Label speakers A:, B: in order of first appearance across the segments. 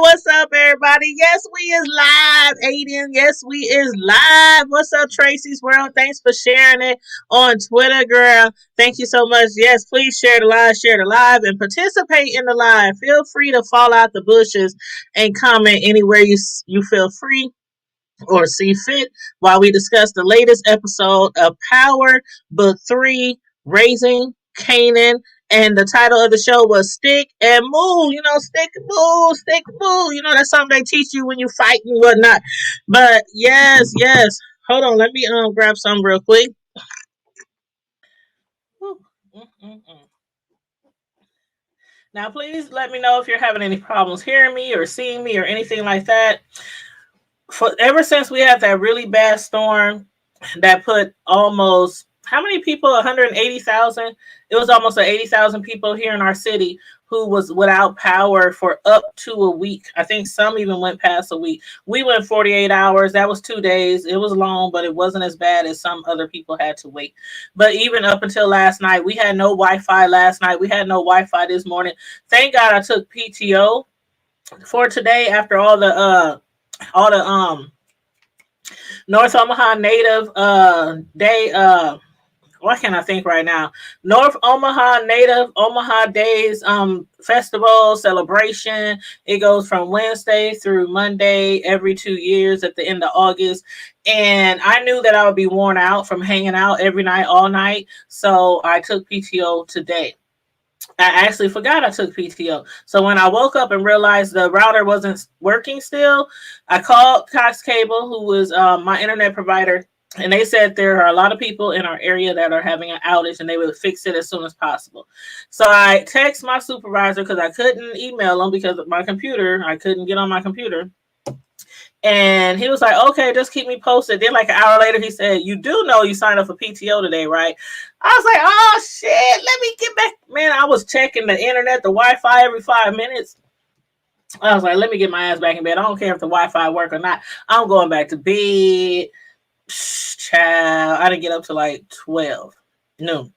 A: What's up, everybody? Yes, we is live, Aiden. Yes, we is live. What's up, Tracy's World? Thanks for sharing it on Twitter, girl. Thank you so much. Yes, please share the live, and participate in the live. Feel free to fall out the bushes and comment anywhere you feel free or see fit while we discuss the latest episode of Power Book 3, Raising Kanan. And the title of the show was Stick and Move. You know, stick and move, stick and move. You know, that's something they teach you when you fight and whatnot. But yes. Hold on, let me grab some real quick. Now, please let me know if you're having any problems hearing me or seeing me or anything like that. Ever since we had that really bad storm that put almost how many people? 180,000. It was almost 80,000 people here in our city who was without power for up to a week. I think some even went past a week. We went 48 hours. That was 2 days. It was long, but it wasn't as bad as some other people had to wait. But even up until last night, we had no Wi-Fi last night. We had no Wi-Fi this morning. Thank God I took PTO for today after all the North Omaha Native Day. What can I think right now? North Omaha Native Omaha Days festival celebration. It goes from Wednesday through Monday every 2 years at the end of August. And I knew that I would be worn out from hanging out every night, all night. So I took PTO today. I actually forgot I took PTO. So when I woke up and realized the router wasn't working still, I called Cox Cable, who was my internet provider, and they said there are a lot of people in our area that are having an outage and they would fix it as soon as possible. So I text my supervisor because I couldn't email him because of my computer. I couldn't get on my computer. And he was like, okay, just keep me posted. Then like an hour later, he said, you do know you signed up for PTO today, right? I was like, oh, shit, let me get back. Man, I was checking the internet, the Wi-Fi every 5 minutes. I was like, let me get my ass back in bed. I don't care if the Wi-Fi work or not. I'm going back to bed. Child, I didn't get up to like 12 noon.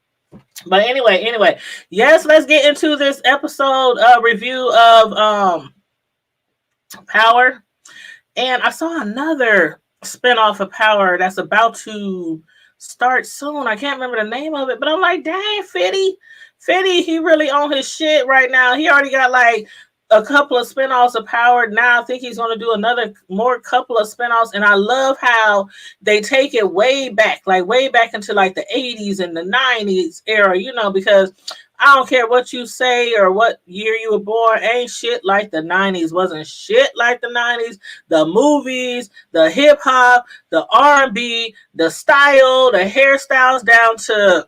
A: But anyway, yes, let's get into this episode review of Power. And I saw another spinoff of Power that's about to start soon. I can't remember the name of it, but I'm like, dang, Fitty, he really on his shit right now. He already got like a couple of spinoffs of Power. Now I think he's going to do more couple of spinoffs. And I love how they take it way back into like the 80s and the 90s era, you know, because I don't care what you say or what year you were born. Ain't shit like the 90s. Wasn't shit like the 90s. The movies, the hip hop, the R&B, the style, the hairstyles down to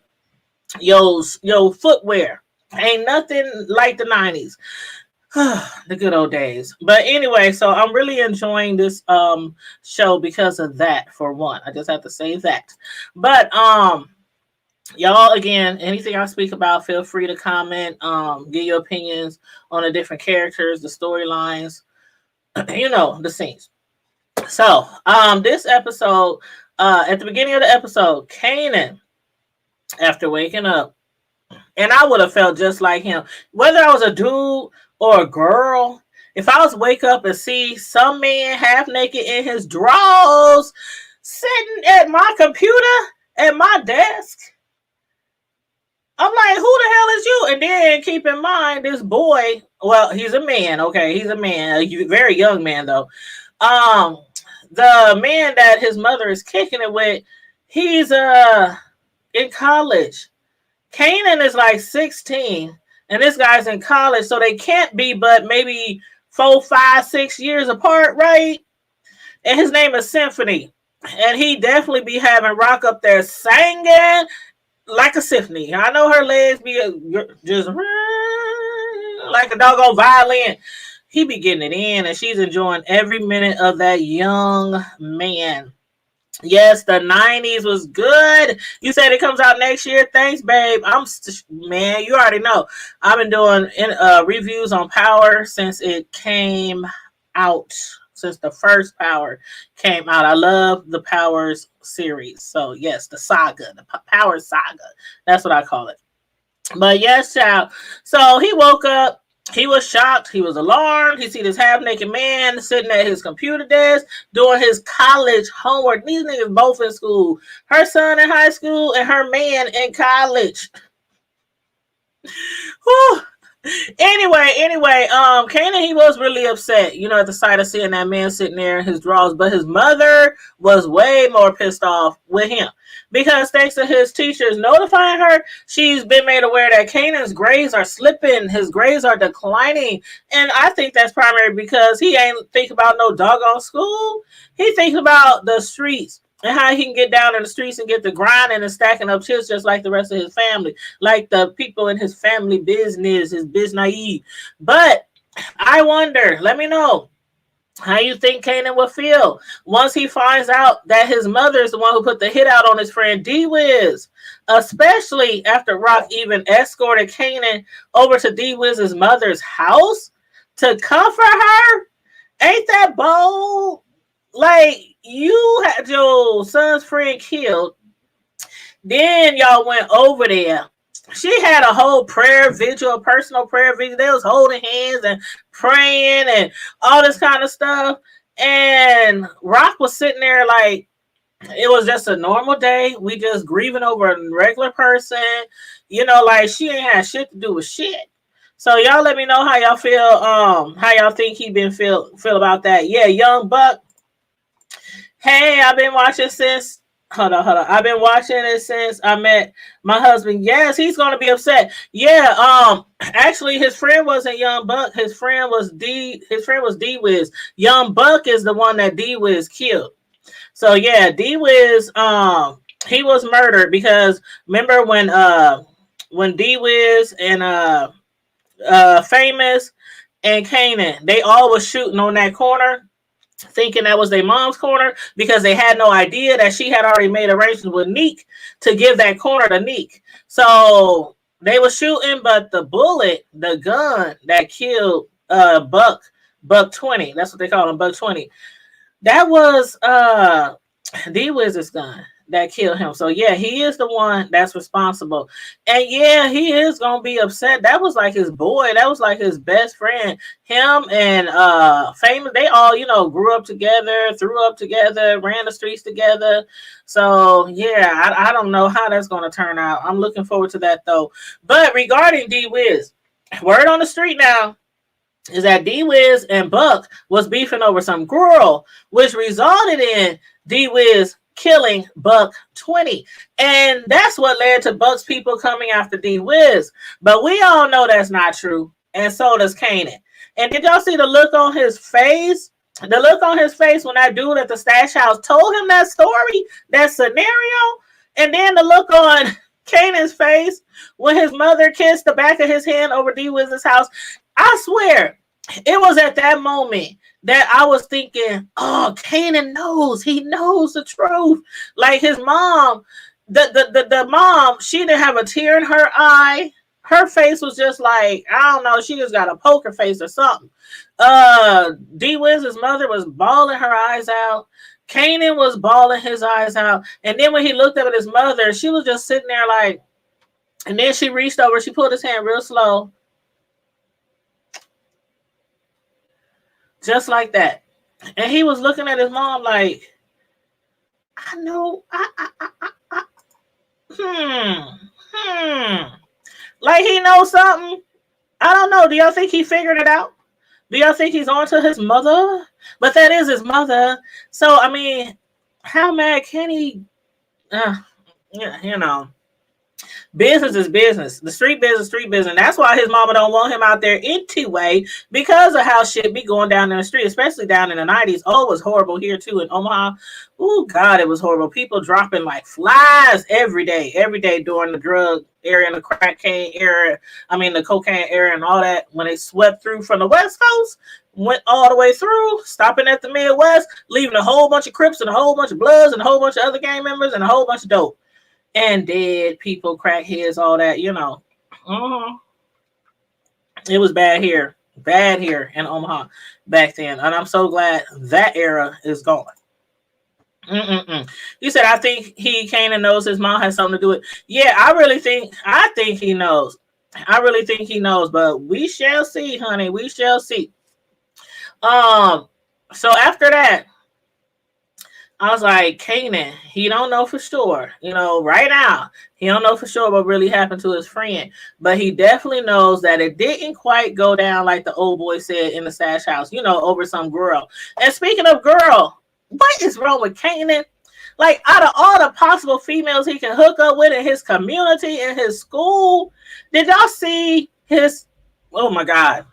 A: your footwear. Ain't nothing like the 90s. The good old days. But anyway, so I'm really enjoying this show because of that, for one. I just have to say that. But y'all, again, anything I speak about, feel free to comment, give your opinions on the different characters, the storylines, you know, the scenes. So, this episode, at the beginning of the episode, Kanan, after waking up, and I would have felt just like him, whether I was a dude or a girl, if I was wake up and see some man half naked in his drawers sitting at my computer at my desk, I'm like, who the hell is you? And then keep in mind, this boy, well, he's a man, okay? He's a man, a very young man, though. The man that his mother is kicking it with, he's in college. Kanan is like 16, and this guy's in college, so they can't be but maybe 4, 5, 6 years apart, right? And his name is Symphony. And he definitely be having rock up there singing like a symphony. I know her legs be just like a doggone violin. He be getting it in, and she's enjoying every minute of that young man. Yes, the 90s was good. You said it comes out next year. Thanks, babe. Man, you already know. I've been doing reviews on Power since it came out. Since the first Power came out. I love the Powers series. So, yes, the saga, the Power saga. That's what I call it. But, yes, child. So, he woke up. He was shocked. He was alarmed. He see this half-naked man sitting at his computer desk doing his college homework. These niggas both in school. Her son in high school and her man in college. Whew. Anyway, Kanan, he was really upset, at the sight of seeing that man sitting there in his drawers. But his mother was way more pissed off with him because thanks to his teachers notifying her, she's been made aware that Kanan's grades are slipping, his grades are declining, and I think that's primarily because he ain't think about no doggone school. He thinks about the streets and how he can get down in the streets and get the grinding and stacking up chips just like the rest of his family, like the people in his family business, his business. But I wonder, let me know how you think Kanan will feel once he finds out that his mother is the one who put the hit out on his friend D-Wiz, especially after Rock even escorted Kanan over to D-Wiz's mother's house to comfort her. Ain't that bold? Like, you had your son's friend killed, then y'all went over there. She had a whole prayer vigil, a personal prayer vigil. They was holding hands and praying and all this kind of stuff. And Rock was sitting there like it was just a normal day. We just grieving over a regular person. Like she ain't had shit to do with shit. So y'all let me know how y'all feel, how y'all think he been feel about that. Yeah, Young Buck. Hey, I've been watching since. Hold on. I've been watching it since I met my husband. Yes, he's gonna be upset. Yeah. Actually, his friend wasn't Young Buck. His friend was D-Wiz. Young Buck is the one that D-Wiz killed. So yeah, D-Wiz. He was murdered because remember when D-Wiz and Famous and Kanan, they all was shooting on that corner, thinking that was their mom's corner because they had no idea that she had already made arrangements with Neek to give that corner to Neek. So they were shooting, but the bullet, the gun that killed Buck 20, that's what they call him, Buck 20, that was D-Wiz's gun that killed him. So yeah, he is the one that's responsible. And yeah, he is gonna be upset. That was like his boy, that was like his best friend. Him and Famous, they all, grew up together, threw up together, ran the streets together. So yeah, I don't know how that's gonna turn out. I'm looking forward to that though. But regarding D-Wiz, word on the street now is that D-Wiz and Buck was beefing over some girl, which resulted in D-Wiz killing Buck 20. And that's what led to Buck's people coming after D-Wiz. But we all know that's not true. And so does Kanan. And did y'all see the look on his face? The look on his face when that dude at the stash house told him that story, that scenario? And then the look on Kanan's face when his mother kissed the back of his hand over D-Wiz's house. I swear, it was at that moment that I was thinking, oh, Kanan knows. He knows the truth. Like his mom, the mom, she didn't have a tear in her eye. Her face was just like, I don't know, she just got a poker face or something. D-Wiz's mother was bawling her eyes out. Kanan was bawling his eyes out. And then when he looked up at his mother, she was just sitting there like, and then she reached over, she pulled his hand real slow. Just like that. And he was looking at his mom like, I know, like he knows something. I don't know. Do y'all think he figured it out? Do y'all think he's on to his mother? But that is his mother. So, I mean, how mad can he? Business is business. The street business, street business. That's why his mama don't want him out there anyway, because of how shit be going down in the street, especially down in the 90s. Oh, it was horrible here too in Omaha. Oh, God, it was horrible. People dropping like flies every day during the drug area and the cocaine area. I mean, the cocaine area and all that. When they swept through from the West Coast, went all the way through, stopping at the Midwest, leaving a whole bunch of Crips and a whole bunch of Bloods and a whole bunch of other gang members and a whole bunch of dope. And dead people, crackheads, all that, It was bad here in Omaha back then. And I'm so glad that era is gone. You said, I think Kanan knows his mom has something to do with it. Yeah, I think he knows. I really think he knows, but we shall see, honey. We shall see. Um, so after that, I was like, Kanan, he don't know for sure. Right now, he don't know for sure what really happened to his friend. But he definitely knows that it didn't quite go down like the old boy said in the stash house, over some girl. And speaking of girl, what is wrong with Kanan? Like, out of all the possible females he can hook up with in his community, in his school, did y'all see his, oh my God.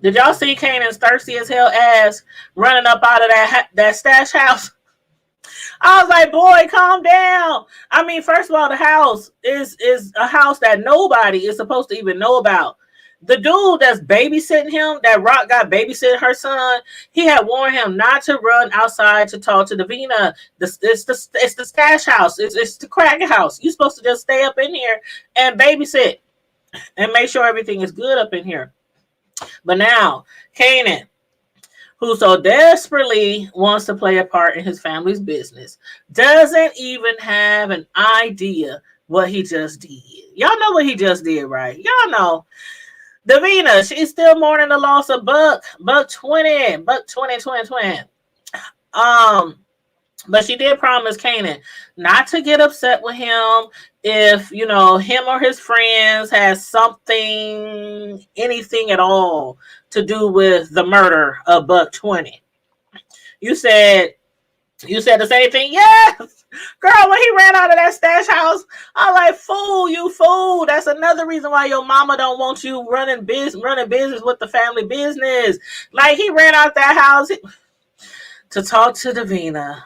A: Did y'all see Kanan's thirsty as hell ass running up out of that stash house? I was like, boy, calm down. I mean, first of all, the house is a house that nobody is supposed to even know about. The dude that's babysitting him, that Rock got babysitting her son, he had warned him not to run outside to talk to Davina. It's the stash house. It's the crack house. You're supposed to just stay up in here and babysit and make sure everything is good up in here. But now, Kanan, who so desperately wants to play a part in his family's business, doesn't even have an idea what he just did. Y'all know what he just did, right? Y'all know. Davina, she's still mourning the loss of Buck 20, Buck 20, 20, 20. But she did promise Kanan not to get upset with him if, him or his friends has something, anything at all to do with the murder of Buck 20. You said the same thing? Yes! Girl, when he ran out of that stash house, I'm like, fool, you fool. That's another reason why your mama don't want you running business with the family business. Like, he ran out that house to talk to Davina.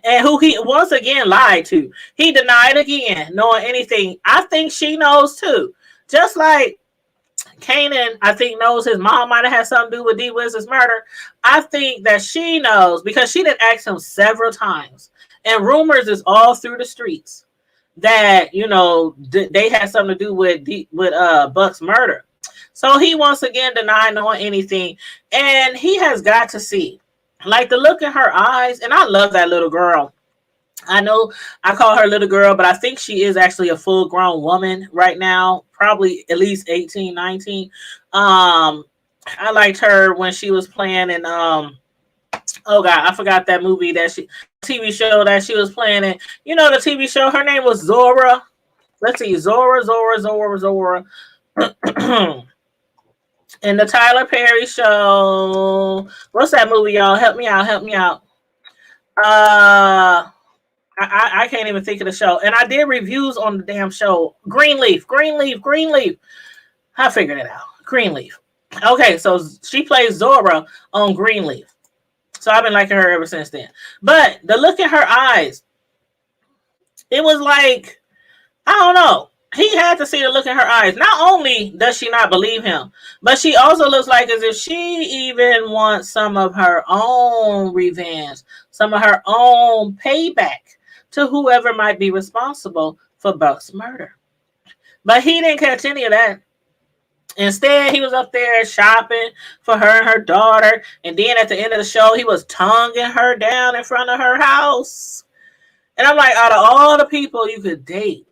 A: And who he once again lied to. He denied again knowing anything. I think she knows too. Just like Kanan, I think, knows his mom might have had something to do with D. Wiz's murder. I think that she knows because she did ask him several times. And rumors is all through the streets that, they had something to do with Buck's murder. So he once again denied knowing anything. And he has got to see. Like the look in her eyes, and I love that little girl. I know I call her little girl, but I think she is actually a full grown woman right now, probably at least 18, 19. I liked her when she was playing in oh God, I forgot that movie TV show that she was playing in. The TV show, her name was Zora. Let's see, Zora. In the Tyler Perry show. What's that movie, y'all? Help me out. I can't even think of the show. And I did reviews on the damn show. Greenleaf. I figured it out. Greenleaf. Okay, so she plays Zora on Greenleaf. So I've been liking her ever since then. But the look in her eyes, it was like, I don't know. He had to see the look in her eyes. Not only does she not believe him, but she also looks like as if she even wants some of her own revenge, some of her own payback to whoever might be responsible for Buck's murder. But he didn't catch any of that. Instead, he was up there shopping for her and her daughter. And then at the end of the show, he was tonguing her down in front of her house. And I'm like, out of all the people you could date,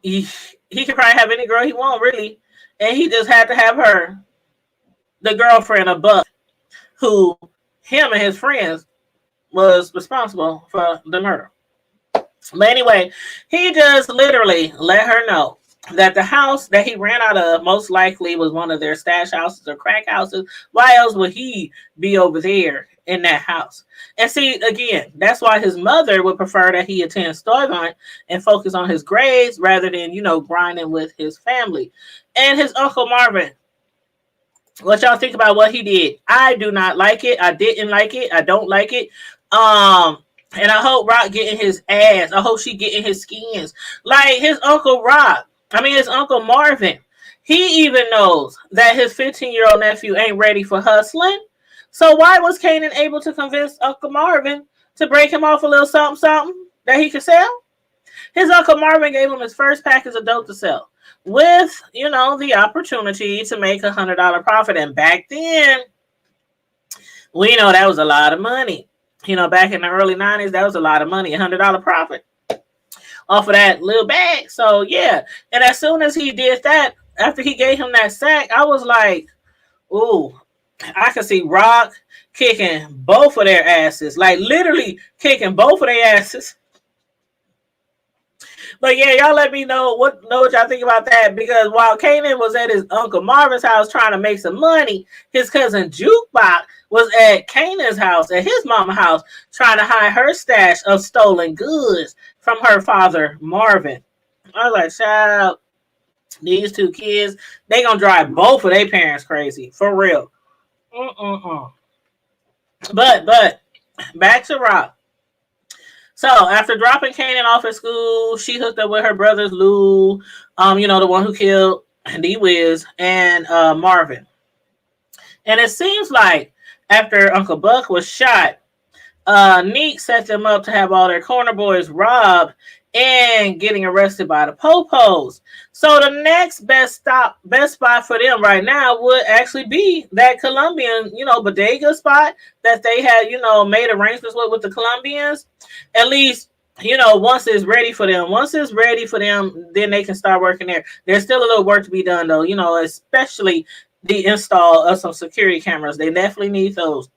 A: he could probably have any girl he want, really. And he just had to have her, the girlfriend of Buck, who him and his friends was responsible for the murder. But anyway, he just literally let her know that the house that he ran out of most likely was one of their stash houses or crack houses. Why else would he be over there in that house? And see, again, that's why his mother would prefer that he attend Stuyvesant and focus on his grades rather than, grinding with his family. And his Uncle Marvin, what y'all think about what he did? I do not like it. I didn't like it. I don't like it. And I hope Rock getting his ass. I hope she getting his skins. Like his Uncle Marvin. He even knows that his 15-year-old nephew ain't ready for hustling. So why was Kanan able to convince Uncle Marvin to break him off a little something that he could sell? His Uncle Marvin gave him his first package of dope to sell with, the opportunity to make $100 profit. And back then, we know that was a lot of money. Back in the early 90s, that was a lot of money, $100 profit. off of that little bag. So yeah, and as soon as he did that, after he gave him that sack, I was like, ooh, I can see Rock kicking both of their asses, like literally kicking both of their asses. But yeah, y'all let me know what y'all think about that, because while Kanan was at his uncle Marvin's house trying to make some money, his cousin Jukebox was at Kanan's house, at his mama's house, trying to hide her stash of stolen goods from her father Marvin. I was like, child, these two kids, they gonna drive both of their parents crazy for real. Mm-mm-mm. But back to Rock. So after dropping Kanan off at school, she hooked up with her brothers Lou, the one who killed D Wiz, and Marvin. And it seems like after Uncle Buck was shot, Neek set them up to have all their corner boys robbed and getting arrested by the Popos. So the next best spot for them right now would actually be that Colombian, bodega spot that they had, made arrangements with the Colombians. At least, once it's ready for them. Once it's ready for them, then they can start working there. There's still a little work to be done though, especially the install of some security cameras. They definitely need those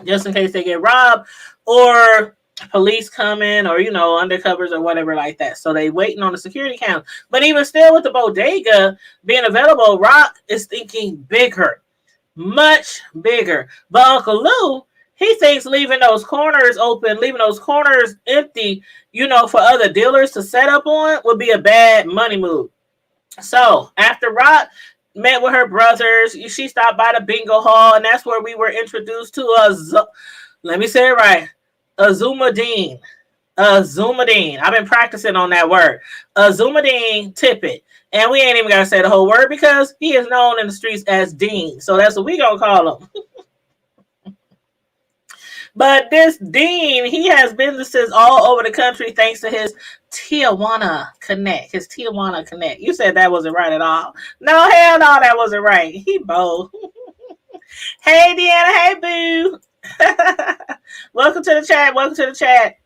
A: just in case they get robbed or police come in, or undercovers or whatever like that. So they waiting on the security cam. But even still, with the bodega being available, Rock is thinking bigger, much bigger. But Uncle Lou, he thinks leaving those corners open, leaving those corners empty, for other dealers to set up on would be a bad money move. So after Rock met with her brothers, she stopped by the bingo hall, and that's where we were introduced to let me say it right, Azumadine. Azumadine. I've been practicing on that word. Azumadine Tippett. And we ain't even got to say the whole word because he is known in the streets as Dean. So that's what we going to call him. But this Dean, he has businesses all over the country thanks to his Tijuana Connect. His Tijuana Connect. You said that wasn't right at all. No, hell no, that wasn't right. He bold. Hey, Deanna. Hey, boo. Welcome to the chat. Welcome to the chat.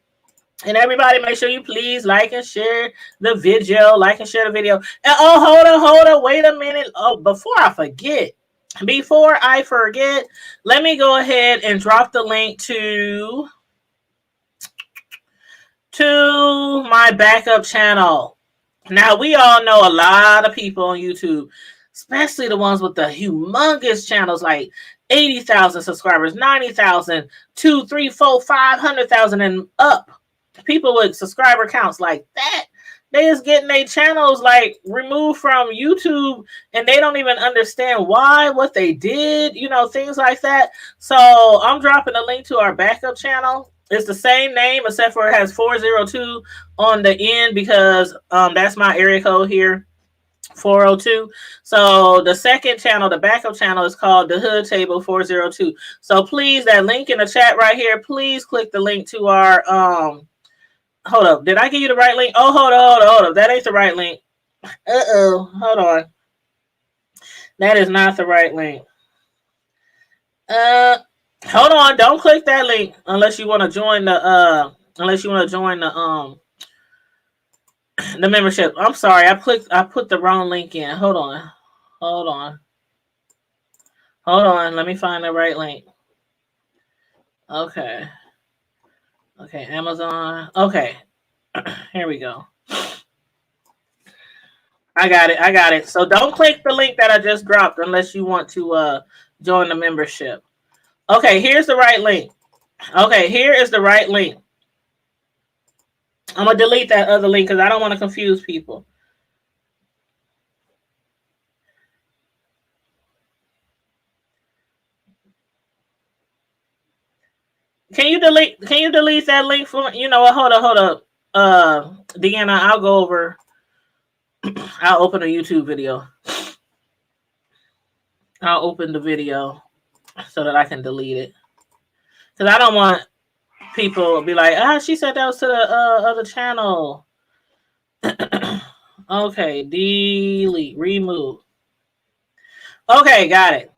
A: And everybody, make sure you please like and share the video. Like and share the video. And hold on. Wait a minute. Oh, before I forget, let me go ahead and drop the link to my backup channel. Now, we all know a lot of people on YouTube, especially the ones with the humongous channels like 80,000 subscribers, 90,000, 2, 3, 4, 500,000 and up. People with subscriber counts like that, they is getting their channels like removed from YouTube, and they don't even understand why, what they did, things like that. So I'm dropping a link to our backup channel. It's the same name except for it has 402 on the end because that's my area code here, 402. So the second channel, the backup channel, is called the Hood Table 402. So please, that link in the chat right here, please click the link to our hold up. Did I give you the right link? Oh, hold up. That ain't the right link. Hold on. That is not the right link. Hold on. Don't click that link unless you want to join the the membership. I'm sorry. I put the wrong link in. Hold on. Let me find the right link. Okay, Amazon. Okay. Here we go. I got it. So don't click the link that I just dropped unless you want to join the membership. Okay, here's the right link. Okay, here is the right link. I'm going to delete that other link because I don't want to confuse people. Can you delete that link for me? Hold up. Deanna, I'll go over. I'll open a YouTube video. I'll open the video so that I can delete it. Because I don't want people to be like, she said that was to the other channel. Okay, delete, remove. Okay, got it.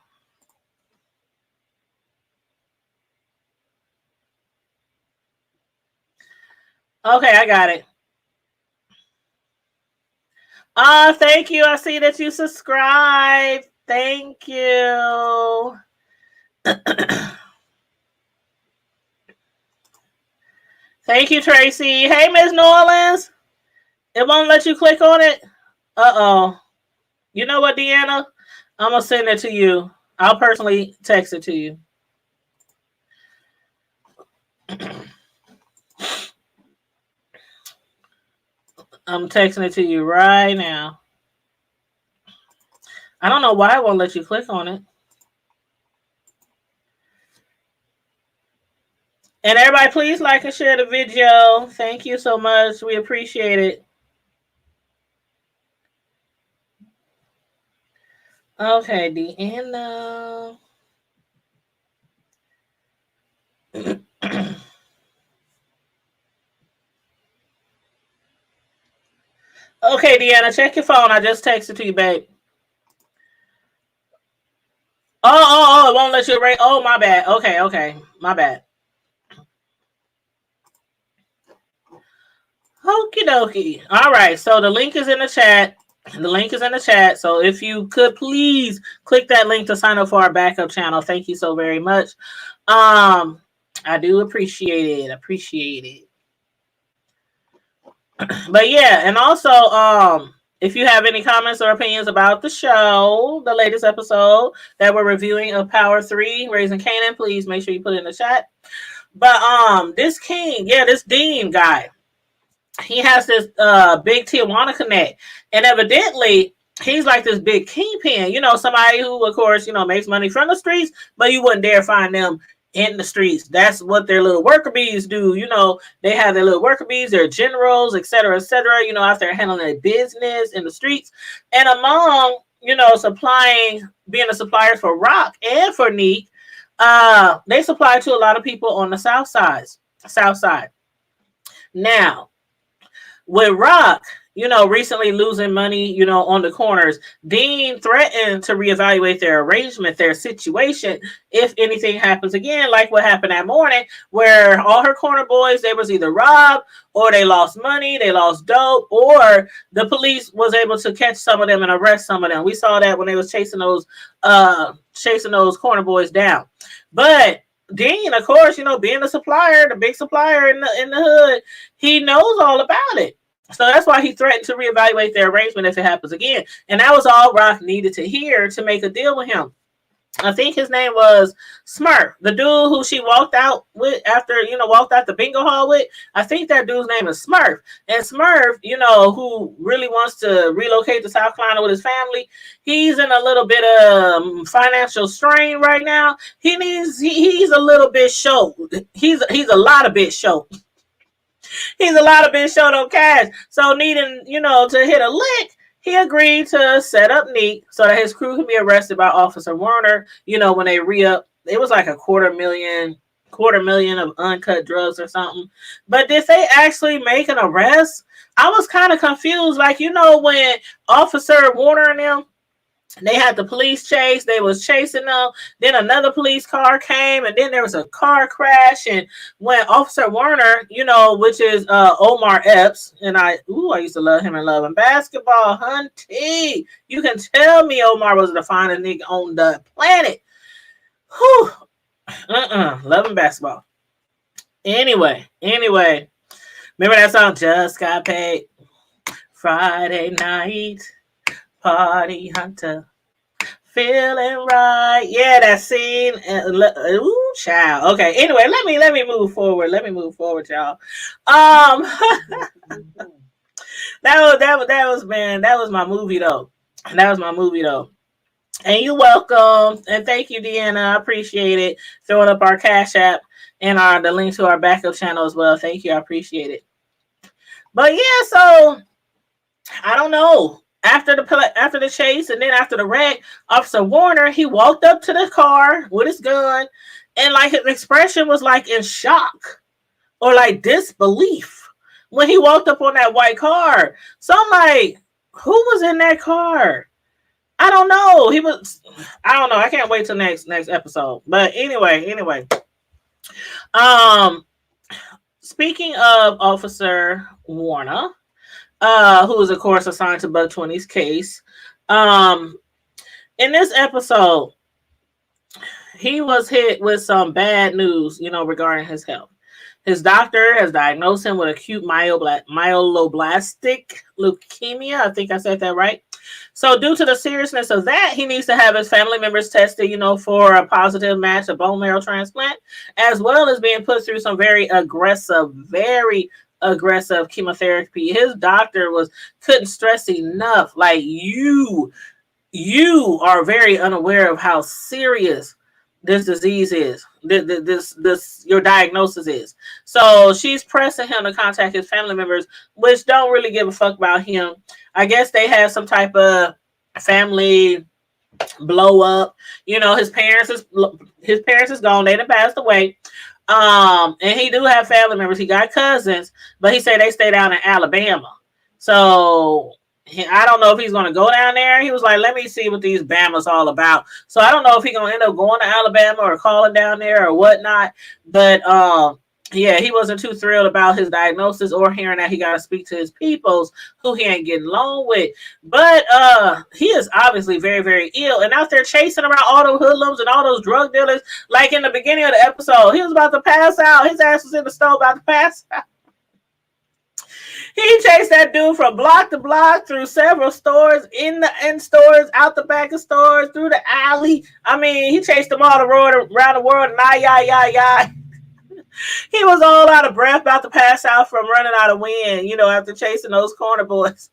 A: Okay, I got it. Thank you. I see that you subscribed. Thank you. Thank you, Tracy. Hey, Miss Norlands. It won't let you click on it. Uh-oh. You know what, Deanna? I'm going to send it to you. I'll personally text it to you. I'm texting it to you right now. I don't know why it won't let you click on it. And everybody, please like and share the video. Thank you so much. We appreciate it. Okay, Deanna. Okay, Deanna, check your phone. I just texted to you, babe. Oh, it won't let you erase. Oh, my bad. Okay. My bad. Okie dokie. All right, so the link is in the chat. The link is in the chat. So if you could please click that link to sign up for our backup channel. Thank you so very much. I do appreciate it. But yeah, and also, if you have any comments or opinions about the show, the latest episode that we're reviewing of Power 3, Raising Kanan, please make sure you put it in the chat. But this king, this Dean guy, he has this big Tijuana connect, and evidently he's like this big kingpin, somebody who, of course, makes money from the streets, but you wouldn't dare find them in the streets. That's what their little worker bees do. They have their little worker bees, their generals, etc., out there handling their business in the streets. And among, being a supplier for Rock and for Neek, they supply to a lot of people on the south side. Now, with Rock, recently losing money, on the corners, Dean threatened to reevaluate their arrangement, their situation, if anything happens again, like what happened that morning, where all her corner boys, they was either robbed, or they lost money, they lost dope, or the police was able to catch some of them and arrest some of them. We saw that when they was chasing those corner boys down. But Dean, of course, being a supplier, the big supplier in the hood, he knows all about it. So that's why he threatened to reevaluate their arrangement if it happens again. And that was all Rock needed to hear to make a deal with him. I think his name was Smurf, the dude who she walked out with after, walked out the bingo hall with. I think that dude's name is Smurf. And Smurf, who really wants to relocate to South Carolina with his family, he's in a little bit of financial strain right now. He's a little bit short. He's a lot of bit short. He's a lot of bit short on cash. So needing, to hit a lick, he agreed to set up Neek so that his crew can be arrested by Officer Warner, when they re-up. It was like a quarter million of uncut drugs or something. But did they actually make an arrest? I was kind of confused. Like, when Officer Warner and them, they had the police chase. They was chasing them. Then another police car came, and then there was a car crash. And when Officer Warner, which is Omar Epps, and I used to love him and love him. Basketball, hunty. You can tell me Omar was the finest nigga on the planet. Whew. Love him basketball. Anyway. Remember that song, Just Got Paid? Friday night. Party hunter, feeling right. Yeah, that scene. Ooh, child. Okay. Anyway, let me move forward. Y'all. That was my movie though. And you're welcome. And thank you, Deanna. I appreciate it. Throwing up our Cash App and the link to our backup channel as well. Thank you. I appreciate it. But yeah, so I don't know. After the chase and then after the wreck, Officer Warner, he walked up to the car with his gun, and like his expression was like in shock or like disbelief when he walked up on that white car. So I'm like, who was in that car? I don't know. I don't know. I can't wait till next episode. But anyway. Speaking of Officer Warner, who is of course assigned to Buck 20's case. Um, in this episode, he was hit with some bad news, regarding his health. His doctor has diagnosed him with acute myeloblastic leukemia. I think I said that right. So, due to the seriousness of that, he needs to have his family members tested, for a positive match, a bone marrow transplant, as well as being put through some very aggressive chemotherapy. His doctor couldn't stress enough, like you are very unaware of how serious this disease is. This your diagnosis is. So she's pressing him to contact his family members, which don't really give a fuck about him. I guess they had some type of family blow up. His parents is gone. They done passed away. And he do have family members. He got cousins, but he said they stay down in Alabama. So I don't know if he's going to go down there. He was like, let me see what these Bama's all about. So I don't know if he's going to end up going to Alabama or calling down there or whatnot. But yeah, he wasn't too thrilled about his diagnosis or hearing that he got to speak to his peoples who he ain't getting along with. But he is obviously very, very ill and out there chasing around all those hoodlums and all those drug dealers. Like in the beginning of the episode, he was about to pass out. His ass was in the stove about to pass out. He chased that dude from block to block through several stores, in stores, out the back of stores, through the alley. I mean, he chased them all around the world. And he was all out of breath, about to pass out from running out of wind, after chasing those corner boys.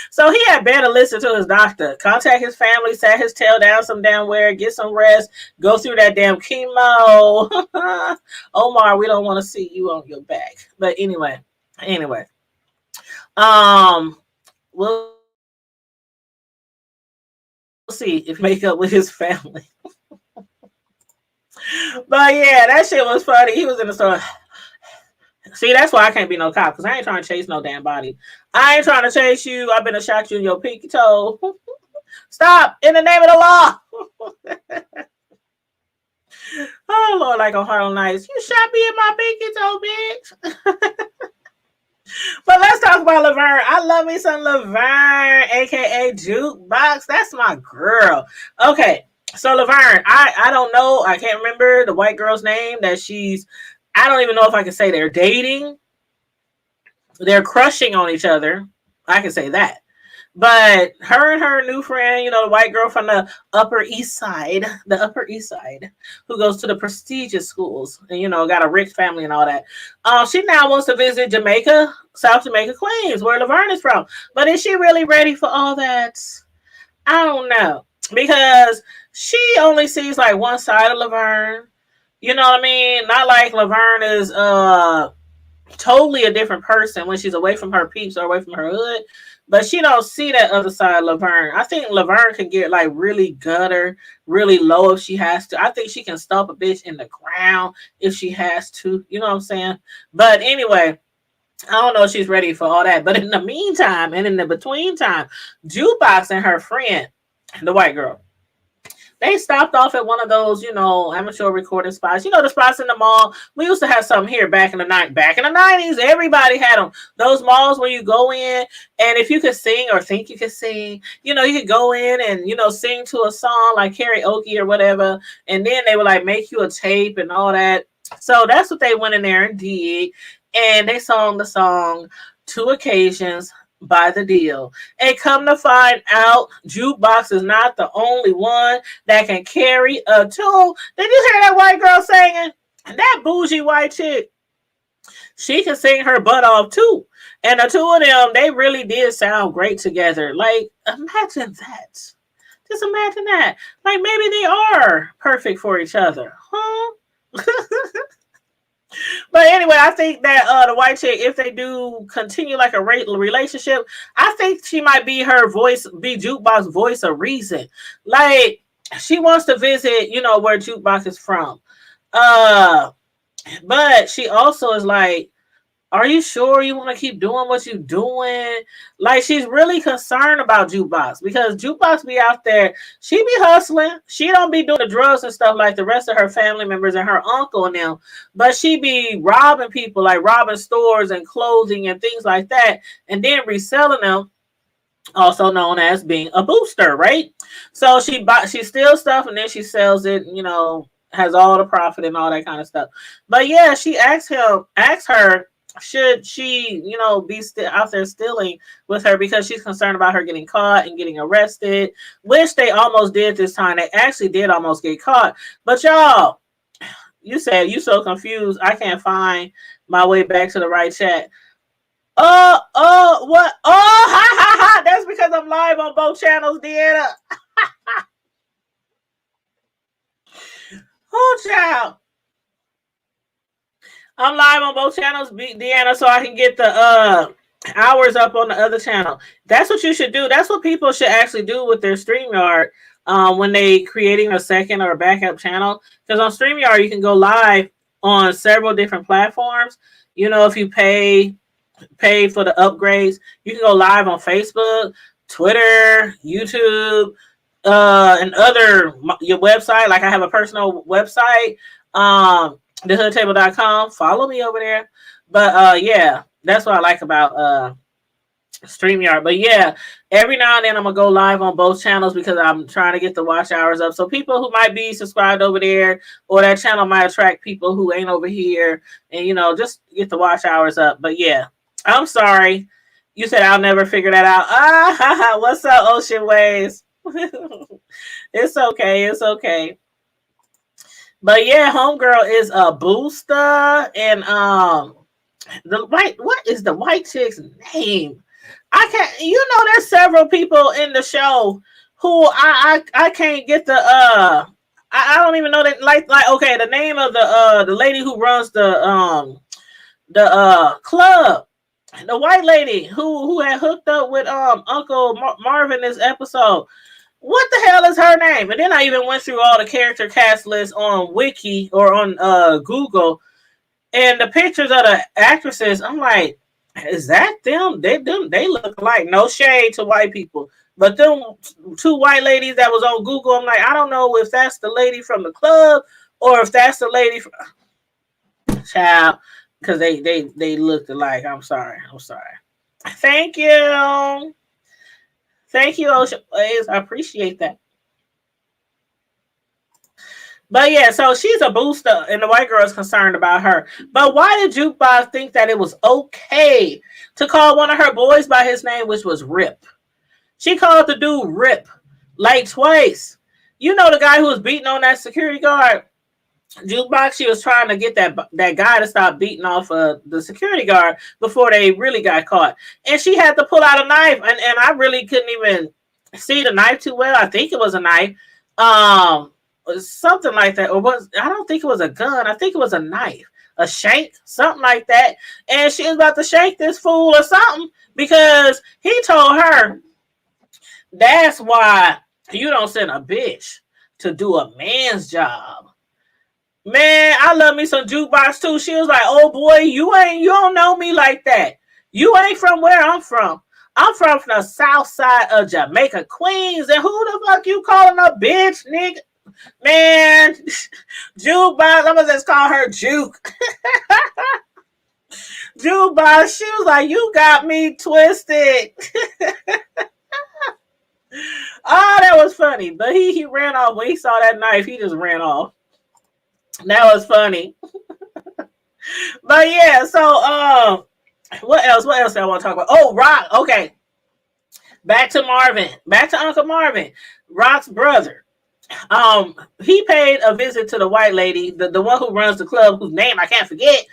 A: So he had better listen to his doctor, contact his family, sat his tail down some damn where, get some rest, go through that damn chemo. Omar, we don't want to see you on your back. But anyway. We'll see if he make up with his family. But yeah, that shit was funny. He was in the store. See, that's why I can't be no cop, because I ain't trying to chase no damn body. I ain't trying to chase you. I've been to shot you in your pinky toe. Stop, in the name of the law. Oh Lord, like on Harlem Nights. You shot me in my pinky toe, bitch. But let's talk about Laverne. I love me some Laverne, aka Jukebox. That's my girl. Okay, so Laverne, I don't know. I can't remember the white girl's name that she's. I don't even know if I can say they're dating. They're crushing on each other. I can say that. But her and her new friend, the white girl from the Upper East Side, who goes to the prestigious schools and, got a rich family and all that. She now wants to visit Jamaica, South Jamaica, Queens, where Laverne is from. But is she really ready for all that? I don't know. Because she only sees like one side of Laverne. You know what I mean? Not like Laverne is totally a different person when she's away from her peeps or away from her hood. But she don't see that other side of Laverne. I think Laverne can get like really gutter, really low if she has to. I think she can stomp a bitch in the ground if she has to. You know what I'm saying? But anyway, I don't know if she's ready for all that. But in the meantime and in the between time, Jukebox and her friend, the white girl, they stopped off at one of those, amateur recording spots. The spots in the mall. We used to have some here back in the 90s. Back in the 90s, everybody had them. Those malls where you go in, and if you could sing or think you could sing, you could go in and, sing to a song like karaoke or whatever. And then they would like make you a tape and all that. So that's what they went in there and did. And they sang the song 2 occasions by the deal. And come to find out, Jukebox is not the only one that can carry a tune. Did you hear that white girl singing? That bougie white chick, she can sing her butt off too. And the two of them, they really did sound great together. Like, imagine that. Just imagine that. Like, maybe they are perfect for each other. Huh? But anyway, I think that the white chick, if they do continue like a relationship, I think she might be Jukebox voice of reason. Like, she wants to visit, where Jukebox is from. But she also is like, Are you sure you want to keep doing what you doing? Like, she's really concerned about Jukebox because Jukebox be out there. She be hustling. She don't be doing the drugs and stuff like the rest of her family members and her uncle and them. But she be robbing people, like robbing stores and clothing and things like that, and then reselling them, also known as being a booster, right? So she steals stuff and then she sells it, has all the profit and all that kind of stuff. But yeah, she asks her, should she, be out there stealing with her because she's concerned about her getting caught and getting arrested, which they almost did this time. They actually did almost get caught. But y'all, you said you so confused. I can't find my way back to the right chat. What? Oh, ha, ha, ha. That's because I'm live on both channels, Deanna. Oh, child. I'm live on both channels, Deanna, so I can get the hours up on the other channel. That's what you should do. That's what people should actually do with their StreamYard when they creating a second or a backup channel. Because on StreamYard, you can go live on several different platforms. If you pay for the upgrades, you can go live on Facebook, Twitter, YouTube, and other your website. Like I have a personal website, thehoodtable.com. Follow me over there. But yeah, that's what I like about StreamYard. But yeah, every now and then I'm gonna go live on both channels because I'm trying to get the watch hours up. So people who might be subscribed over there or that channel might attract people who ain't over here, and just get the watch hours up. But yeah, I'm sorry. You said I'll never figure that out. Ah, what's up, Ocean Waves? It's okay. It's okay. But yeah, homegirl is a booster, and what is the white chick's name? I can't. There's several people in the show who I can't get the I don't even know that like okay, the name of the lady who runs the club, the white lady who had hooked up with Uncle Marvin this episode. What the hell is her name? And then I even went through all the character cast lists on Wiki or on Google, and the pictures of the actresses. I'm like, is that them? They look like, no shade to white people, but them two white ladies that was on Google. I'm like, I don't know if that's the lady from the club or if that's the lady from child, because they looked alike. I'm sorry. Thank you. Thank you, Ocean Blaze. I appreciate that. But yeah, so she's a booster, and the white girl is concerned about her. But why did Jukebox think that it was okay to call one of her boys by his name, which was Rip? She called the dude Rip, like twice. The guy who was beating on that security guard? Jukebox, she was trying to get that guy to stop beating off the security guard before they really got caught. And she had to pull out a knife, and I really couldn't even see the knife too well. I think it was a knife. Something like that. I don't think it was a gun. I think it was a knife. A shank, something like that. And she was about to shank this fool or something because he told her, that's why you don't send a bitch to do a man's job. Man, I love me some Jukebox too. She was like, oh boy, you don't know me like that. You ain't from where I'm from. I'm from the south side of Jamaica, Queens. And who the fuck you calling a bitch, nigga? Man, Jukebox, I'm gonna just call her Juke. Jukebox, she was like, you got me twisted. Oh, that was funny. But he ran off. When he saw that knife, he just ran off. That was funny. But yeah, so what else do I want to talk about? Oh, Rock. Okay. Back to Marvin. Back to Uncle Marvin. Rock's brother. He paid a visit to the white lady, the one who runs the club, whose name I can't forget.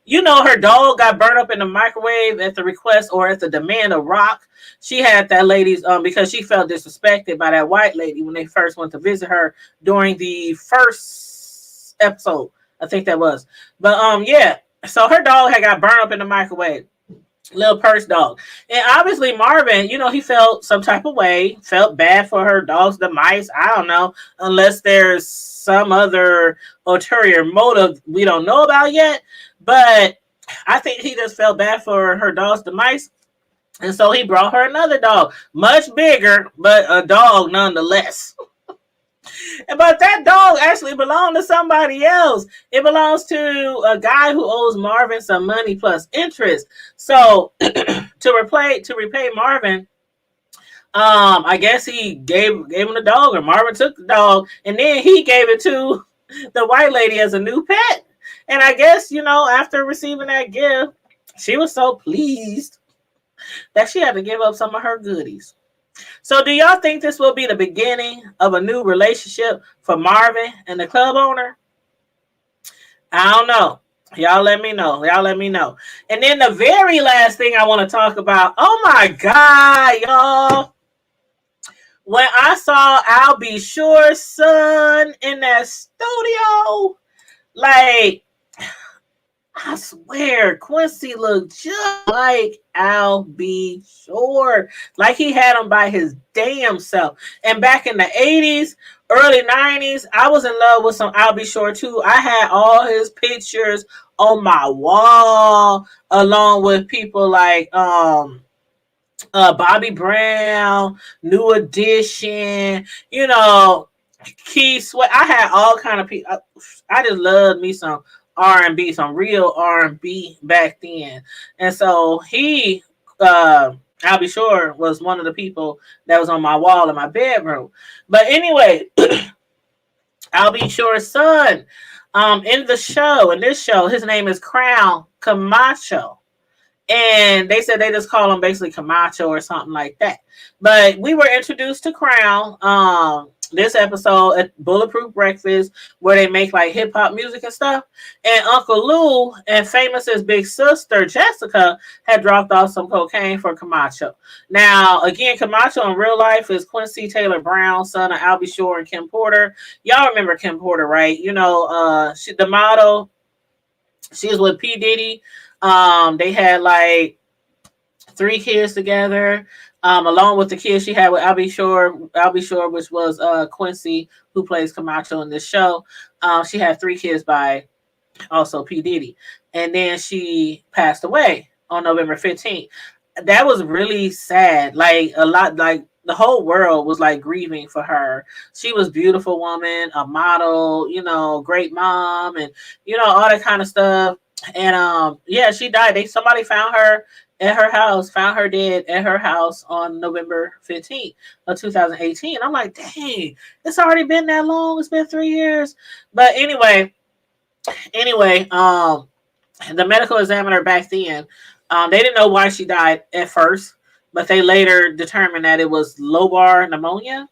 A: Her dog got burned up in the microwave at the request or at the demand of Rock. She had that lady's because she felt disrespected by that white lady when they first went to visit her during the first episode. I think that was. But yeah. So her dog had got burned up in the microwave. Little purse dog. And obviously Marvin, he felt some type of way, felt bad for her dog's demise. I don't know, unless there's some other ulterior motive we don't know about yet. But I think he just felt bad for her dog's demise. And so he brought her another dog, much bigger, but a dog nonetheless. But that dog actually belonged to somebody else. It belongs to a guy who owes Marvin some money plus interest. So to repay Marvin, I guess he gave him the dog, or Marvin took the dog, and then he gave it to the white lady as a new pet. And I guess, after receiving that gift, she was so pleased that she had to give up some of her goodies. So, do y'all think this will be the beginning of a new relationship for Marvin and the club owner? I don't know. Y'all let me know. Y'all let me know. And then the very last thing I want to talk about. Oh my God, y'all. When I saw I'll Be Sure's son in that studio, like, I swear, Quincy looked just like Al B. Sure. Like he had him by his damn self. And back in the 80s, early 90s, I was in love with some Al B. Sure too. I had all his pictures on my wall, along with people like Bobby Brown, New Edition, Keith Sweat. I had all kind of people. I just loved me some R&B, some real R&B back then. And so I'll be sure, was one of the people that was on my wall in my bedroom. But anyway, I'll be sure's son, in this show, his name is Crown Camacho. And they said they just call him basically Camacho or something like that. But we were introduced to Crown this episode at Bulletproof Breakfast, where they make like hip hop music and stuff. And Uncle Lou and Famous's big sister Jessica had dropped off some cocaine for Camacho. Now, again, Camacho in real life is Quincy Taylor Brown, son of Albie Shore and Kim Porter. Y'all remember Kim Porter, right? The model. She was with P. Diddy. They had like 3 kids together, along with the kids she had with Albie Shore, which was Quincy, who plays Camacho in this show. She had 3 kids by also P. Diddy. And then she passed away on November 15th. That was really sad. Like the whole world was like grieving for her. She was a beautiful woman, a model, great mom, and all that kind of stuff. And she died. Somebody found her at her house, found her dead at her house on November 15th of 2018. I'm like, dang, it's already been that long. It's been 3 years. But anyway, the medical examiner back then, they didn't know why she died at first, but they later determined that it was lobar pneumonia.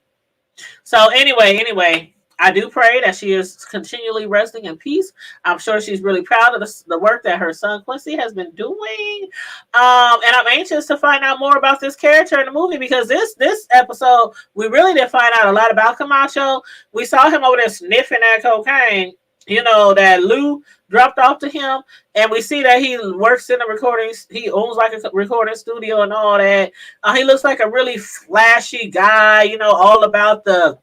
A: So anyway, I do pray that she is continually resting in peace. I'm sure she's really proud of the work that her son Quincy has been doing. And I'm anxious to find out more about this character in the movie, because this episode, we really did find out a lot about Camacho. We saw him over there sniffing that cocaine, that Lou dropped off to him. And we see that he works in a recording. He owns like a recording studio and all that. He looks like a really flashy guy, all about the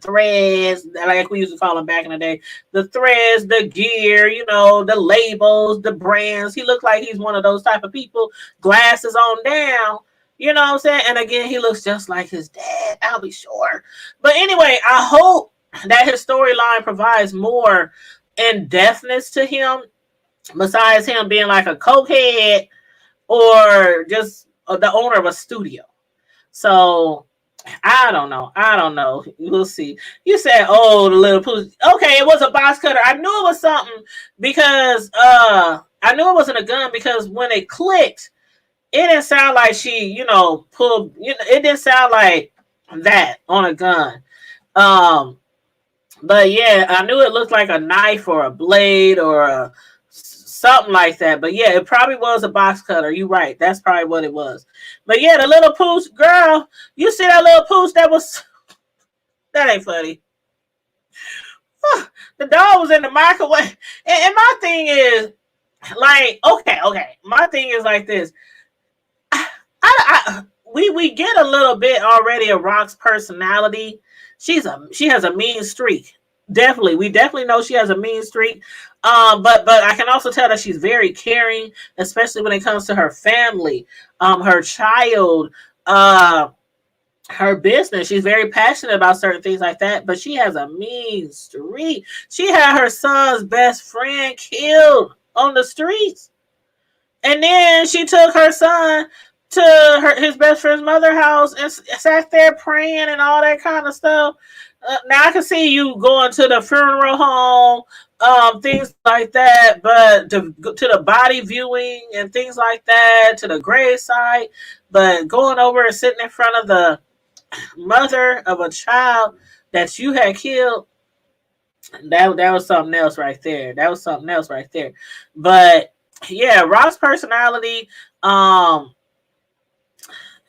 A: threads, like we used to call them back in the day, the threads, the gear, the labels, the brands. He looked like he's one of those type of people, glasses on down, you know what I'm saying? And again, he looks just like his dad, I'll be sure. But anyway, I hope that his storyline provides more in-depthness to him, besides him being like a cokehead or just the owner of a studio. So I don't know. We'll see. You said, oh, the little pooch. Okay, it was a box cutter. I knew it was something, because I knew it wasn't a gun, because when it clicked, it didn't sound like she, pulled. It didn't sound like that on a gun. But yeah, I knew it looked like a knife or a blade or something like that. But yeah, it probably was a box cutter. You're right. That's probably what it was. But yeah, the little pooch, girl, you see that little pooch that ain't funny. The dog was in the microwave. And my thing is, like, okay. My thing is like this. We get a little bit already of Rock's personality. She has a mean streak. Definitely, we definitely know she has a mean streak. But I can also tell that she's very caring, especially when it comes to her family, her child, uh, her business. She's very passionate about certain things like that. But she has a mean streak. She had her son's best friend killed on the streets, and then she took her son to his best friend's mother house and sat there praying and all that kind of stuff. Now I can see you going to the funeral home, things like that, but to the body viewing and things like that, to the grave site, but going over and sitting in front of the mother of a child that you had killed, that was something else right there. That was something else right there. But yeah, Rob's personality, um,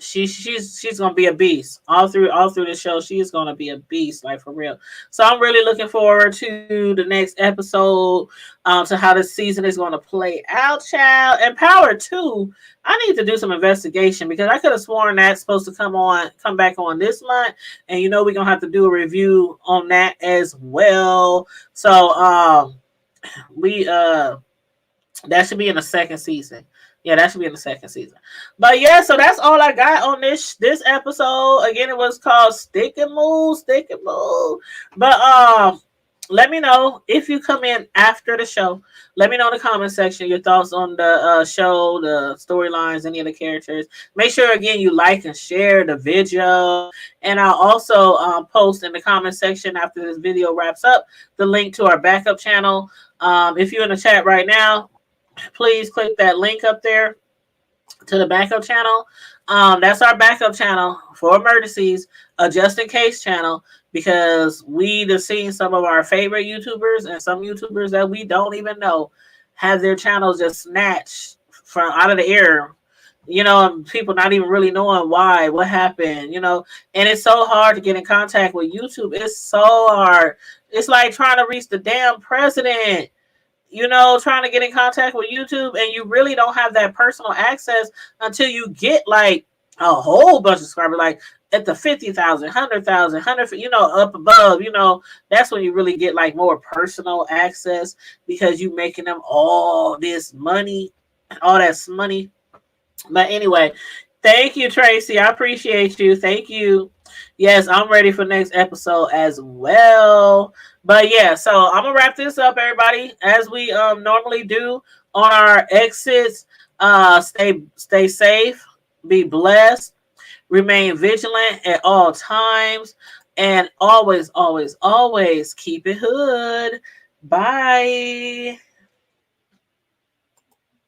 A: she's gonna be a beast all through the show. She is gonna be a beast, like for real. So I'm really looking forward to the next episode, to how this season is gonna play out, child. And Power 2, I need to do some investigation because I could have sworn that's supposed to come back on this month, and we're gonna have to do a review on that as well. So we that should be in the second season. Yeah, that should be in the second season. But yeah, so that's all I got on this episode. Again, it was called Stick and Move, Stick and Move. But let me know if you come in after the show. Let me know in the comment section your thoughts on the show, the storylines, any of the characters. Make sure again you like and share the video, and I'll also post in the comment section after this video wraps up the link to our backup channel. If you're in the chat right now, please click that link up there to the backup channel. That's our backup channel for emergencies, a just in case channel, because we have seen some of our favorite YouTubers and some YouTubers that we don't even know have their channels just snatched from out of the air. People not even really knowing why, what happened, and it's so hard to get in contact with YouTube. It's so hard. It's like trying to reach the damn president, trying to get in contact with YouTube, and you really don't have that personal access until you get like a whole bunch of subscribers, like at the 50,000, 100,000, up above, that's when you really get like more personal access because you making them all this money, all that money. But anyway, thank you, Tracy. I appreciate you. Thank you. Yes, I'm ready for next episode as well. But yeah, so I'm gonna wrap this up, everybody, as we normally do on our exits. Stay safe, be blessed, remain vigilant at all times, and always, always, always keep it hood. Bye.